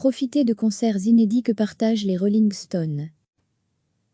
Profitez de concerts inédits que partagent les Rolling Stones.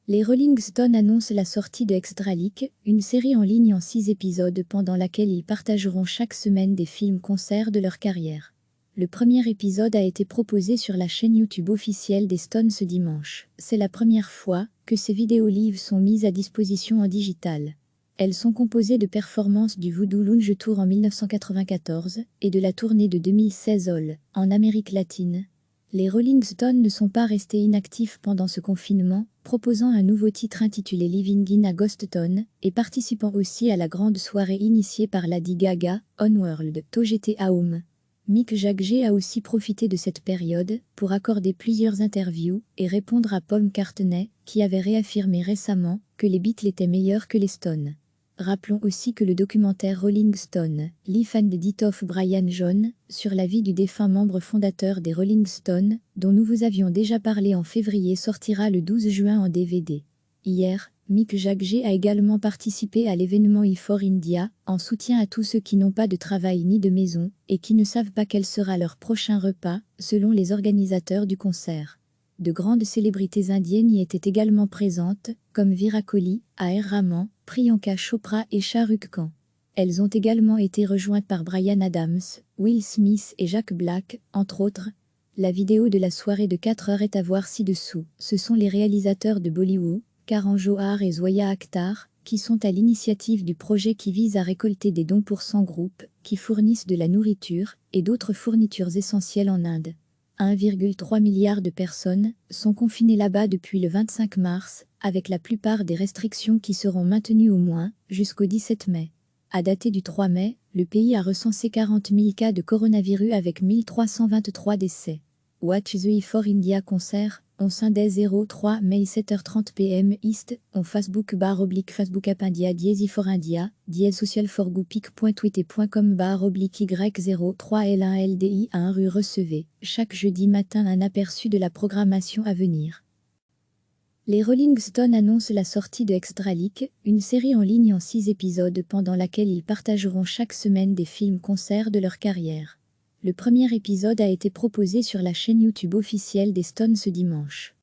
Les Rolling Stones annoncent la sortie de Extra League, une série en ligne en 6 épisodes pendant laquelle ils partageront chaque semaine des films-concerts de leur carrière. Le premier épisode a été proposé sur la chaîne YouTube officielle des Stones ce dimanche. C'est la première fois que ces vidéos live sont mises à disposition en digital. Elles sont composées de performances du Voodoo Lounge Tour en 1994 et de la tournée de 2016 All, en Amérique latine. Les Rolling Stones ne sont pas restés inactifs pendant ce confinement, proposant un nouveau titre intitulé Living in a Ghost Town et participant aussi à la grande soirée initiée par Lady Gaga, Onworld, Together Home. Mick Jagger a aussi profité de cette période pour accorder plusieurs interviews et répondre à Paul McCartney, qui avait réaffirmé récemment que les Beatles étaient meilleurs que les Stones. Rappelons aussi que le documentaire Rolling Stone, Life and Death of Brian Jones, sur la vie du défunt membre fondateur des Rolling Stones, dont nous vous avions déjà parlé en février, sortira le 12 juin en DVD. Hier, Mick Jagger a également participé à l'événement E4India, en soutien à tous ceux qui n'ont pas de travail ni de maison, et qui ne savent pas quel sera leur prochain repas, selon les organisateurs du concert. De grandes célébrités indiennes y étaient également présentes, comme Virat Kohli, A.R. Rahman, Priyanka Chopra et Shah Rukh Khan. Elles ont également été rejointes par Bryan Adams, Will Smith et Jack Black, entre autres. La vidéo de la soirée de 4 heures est à voir ci-dessous. Ce sont les réalisateurs de Bollywood, Karan Johar et Zoya Akhtar, qui sont à l'initiative du projet qui vise à récolter des dons pour 100 groupes, qui fournissent de la nourriture et d'autres fournitures essentielles en Inde. 1,3 milliard de personnes sont confinées là-bas depuis le 25 mars, avec la plupart des restrictions qui seront maintenues au moins jusqu'au 17 mai. À dater du 3 mai, le pays a recensé 40 000 cas de coronavirus avec 1323 décès. Watch the E4India concert, on Sunday 03 mai 7h30 p.m. East, on Facebook app India E4India, social for goupik.tweet.com Y03L1LDI à 1 rue recevez, chaque jeudi matin un aperçu de la programmation à venir. Les Rolling Stones annoncent la sortie de Extra League, une série en ligne en 6 épisodes pendant laquelle ils partageront chaque semaine des films-concerts de leur carrière. Le premier épisode a été proposé sur la chaîne YouTube officielle des Stones ce dimanche.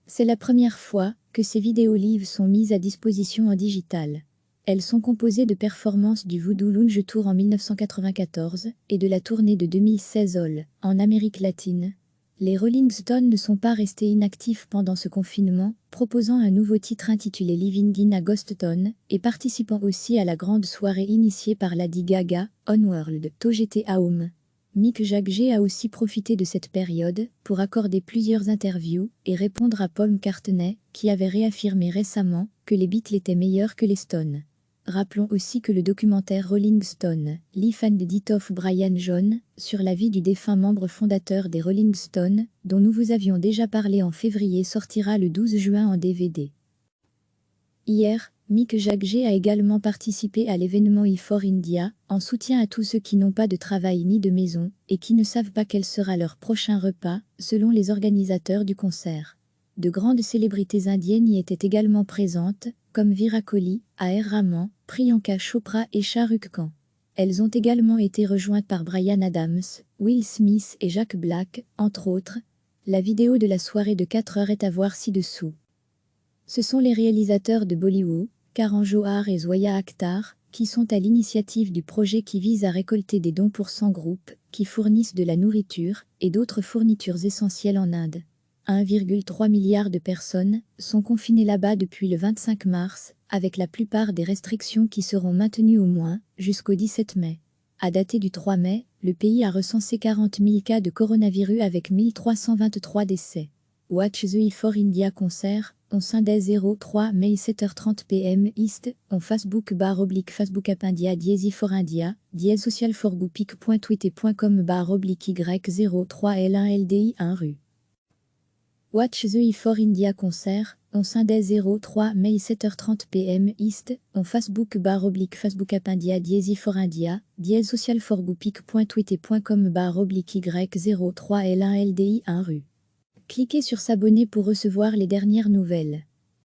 C'est la première fois que ces vidéos live sont mises à disposition en digital. Elles sont composées de performances du Voodoo Lounge Tour en 1994 et de la tournée de 2016 All, en Amérique latine. Les Rolling Stones ne sont pas restés inactifs pendant ce confinement, proposant un nouveau titre intitulé Living in a Ghost Town et participant aussi à la grande soirée initiée par Lady Gaga, Onworld, Together Home. Mick Jagger a aussi profité de cette période pour accorder plusieurs interviews et répondre à Paul McCartney, qui avait réaffirmé récemment que les Beatles étaient meilleurs que les Stones. Rappelons aussi que le documentaire Rolling Stone, Life and Death of Brian Jones, sur la vie du défunt membre fondateur des Rolling Stones, dont nous vous avions déjà parlé en février, sortira le 12 juin en DVD. Hier, Mick Jagger a également participé à l'événement E4India, en soutien à tous ceux qui n'ont pas de travail ni de maison, et qui ne savent pas quel sera leur prochain repas, selon les organisateurs du concert. De grandes célébrités indiennes y étaient également présentes, comme Virat Kohli, A.R. Rahman, Priyanka Chopra et Shah Rukh Khan. Elles ont également été rejointes par Bryan Adams, Will Smith et Jack Black, entre autres. La vidéo de la soirée de 4 heures est à voir ci-dessous. Ce sont les réalisateurs de Bollywood, Karan Johar et Zoya Akhtar, qui sont à l'initiative du projet qui vise à récolter des dons pour 100 groupes, qui fournissent de la nourriture et d'autres fournitures essentielles en Inde. 1,3 milliard de personnes sont confinées là-bas depuis le 25 mars, avec la plupart des restrictions qui seront maintenues au moins jusqu'au 17 mai. À dater du 3 mai, le pays a recensé 40 000 cas de coronavirus avec 1323 décès. Watch the E4India concert, on Sunday 03 mai 7h30 p.m. East, on Facebook app India E4India, social for goupik.tweet.com Y03L1LDI à 1 rue. Watch the E4India concert, on Sunday 03 mai 7h30 p.m. East, on Facebook app India E4India, social for goupik.tweet.com Y03L1LDI à 1 rue. Cliquez sur s'abonner pour recevoir les dernières nouvelles.